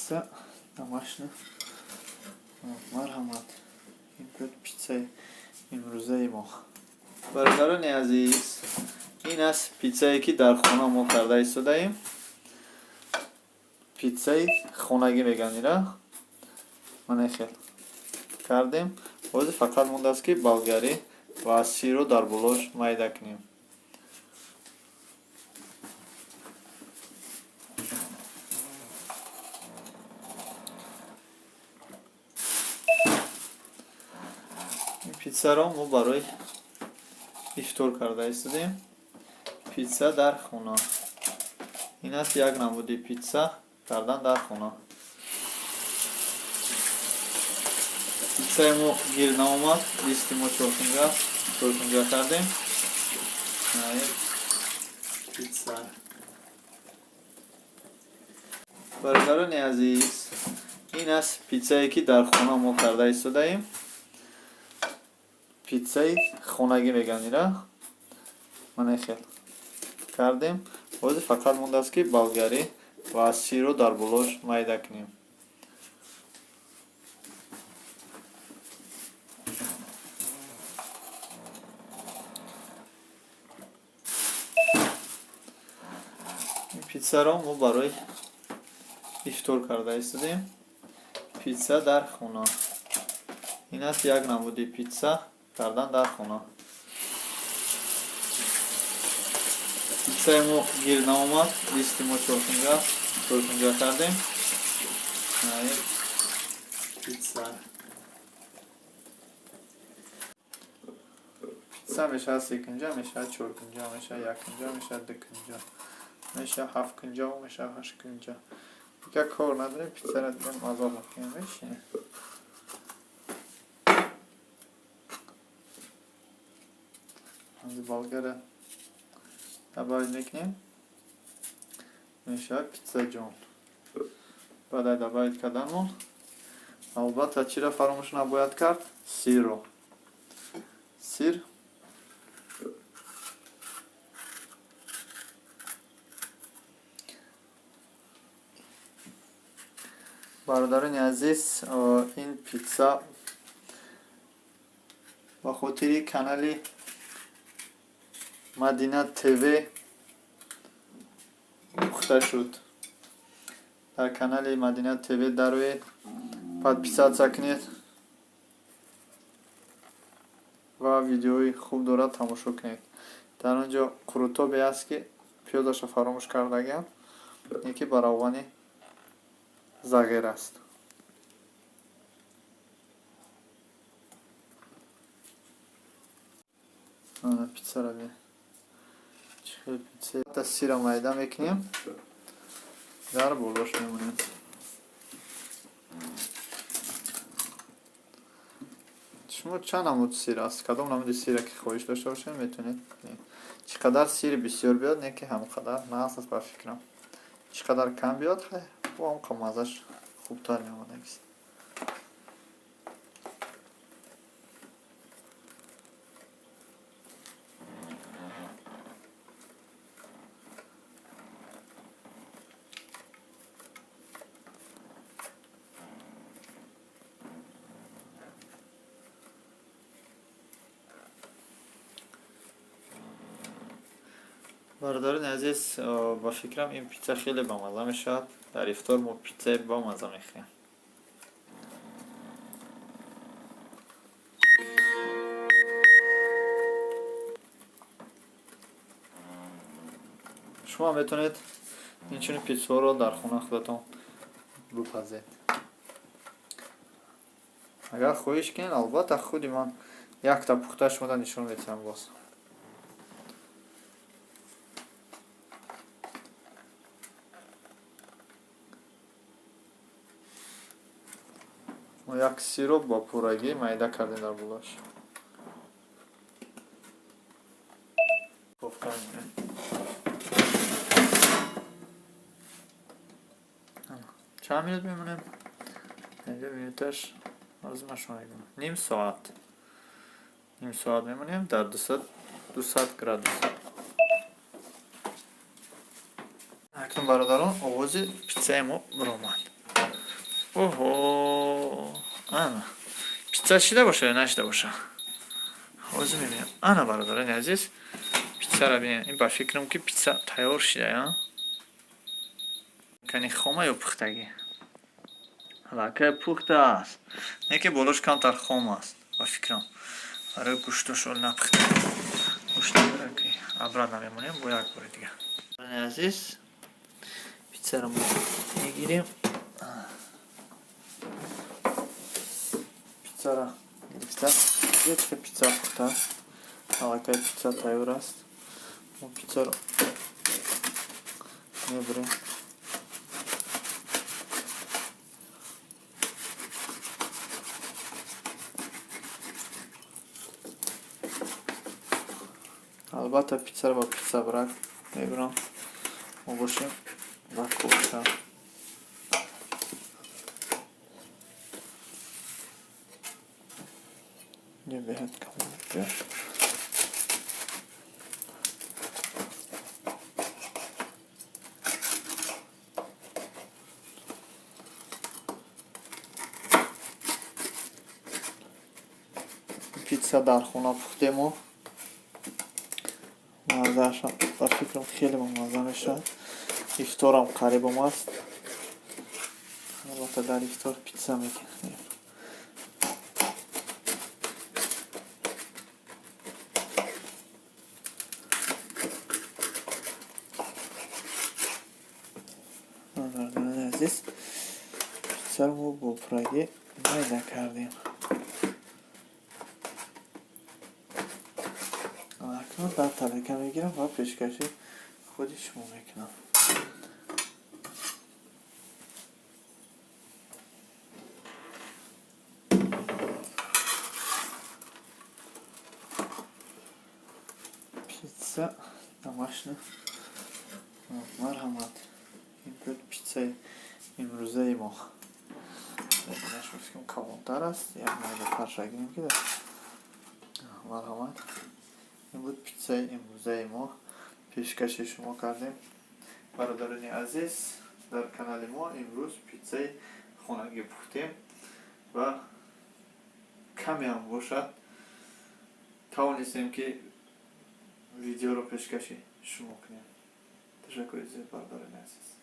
пицца домашняя. Марҳамат. Ин буд пиццаи имрӯзаи мо. Бародарони азиз, ин аст пиццае ки дар хона мо карда истодаем. Пиццаи хонагӣ мегӯянд инра. Мана хел кардем. Ҳозир фақат мондааст ки болгарӣ ва сирро дар булош майда кунем. Пиццаро мо барои ифтор карда истодем. Пицца дар хона. Ин аст як намуди пицца кардан дар хона. Пиццаи мо гир наомад, дисти мо чоркунҷа кардем. Пицца. Бародарони азиз, ин аст пиццае ки дар хона мо карда истодаем. Пиццаи хонагӣ мегӯянд инра. Мана хел кардем. Ҳозир фақат мондааст ки болгарӣ ва сирро дар булош майда кунем. Пиццаро мо барои ифтор карда истодем. Пицца дар хона. Ин аст як намуди пицца кардан дар хона. Пиццаи мо гир наомад, дисти мо чоркунҷа кардем. Пицца. Пицца мешавад секунҷа, мешавад чоркунҷа, мешавад якунҷа, мешавад дукунҷа, мешавад ҳафткунҷа, мешавад ҳашткунҷа. Дигар кор надорем, пиццаро дигар мазоқ мекунем. Бешинед. Болгара добавить мекунем. Мешавад пиццаҷон. Баъд добавить карданмон. Албатта чиро фаромӯш набояд кард? Сирро. Сир. Бародарони азиз, ин пицца ба хотири канали Madina TV пухта шуд. Дар канали Madina TV дароед, подписатсия кунед ва видеои хуб дорад тамошо кунед. Дар онҷо қурӯтобе аст ки пиёдаша фаромӯш кардагиам. Яке ба равғани зағир аст. Ана пиццаро бе. Пицца сира майда мекунем. Дар булош мемонем. шумо чанд намуд сир аст? Кадом намуди сире ки хоҳиш дошта бошед метавонед. Чӣ қадар сир бисёр биёд, не ки ҳамон қадар на аст ба фикрам. Чӣ қадар кам биёд, бо ҳам қа маззаш хубтар меомадагист. Бародарони азиз, ба фикрам ин пицца хеле бамазза мешавад. Дар ифтор мо пиццаи бамазза мехӯем. шумо метавонед инчунин пиццаҳоро дар хона худатон бипазед. агар хоҳиш кунед, албатта худи ман якта пухта шумода нишон медиҳам. боз мо як сироп ба пуррагӣ майда кардем дар булош. чанд минут мемонем? инҷо минуташ озмашон ним соат. Ним соат мемонем дар 200 градус. акнун бародарон, овози пиццаи мо баромад. اوهو انا پیتزا شده باشه یا نشده باشه. حاضر میبینیم. انا برادران عزیز پیتزا را بینیم. این با فکرم که پیتزا تیار شده یا کنی خامه یا پختگی. لکه پخته است. نه که بالوش کمتر خام است با فکرم. برای گوشتشو نپخته. گوشت برای که ابراد نمیمونیم با یک بار دیگه. عزیز پیتزا رو میگیریم. پیتزا را گرفتم. یک پیتزا پخته است. لکه پیتزا تیار است. اون پیتزا رو میبریم. البته پیتزا رو با پیتزا برک میبرم و باشیم و کوشم یه بهت کامل بیا پیتزا در خونه پختیم و مزهش هم با فکرم خیلی مزه میشه. افطار هم قریب هم است. البته در افطار پیتزا میکنیم. عزیز پیتزا رو با پرگی میده کردیم. اکنون در طبقه میگیرم و پیشکشی خودش رو میکنم. پیتزا домашний. مرحمت. این بود پیتزای امروزه ما. نشون کاملتر است. یک مایل پرشگیم که مرحمت. این بود پیتزای امروزه ما. پیشکش شما کردیم. برادران عزیز در کانال ما امروز پیتزای خانگی پختیم و کمی هم باشد توانستیم که ویدیو رو پیشکشی شما کنیم. تشکر از برادران عزیز.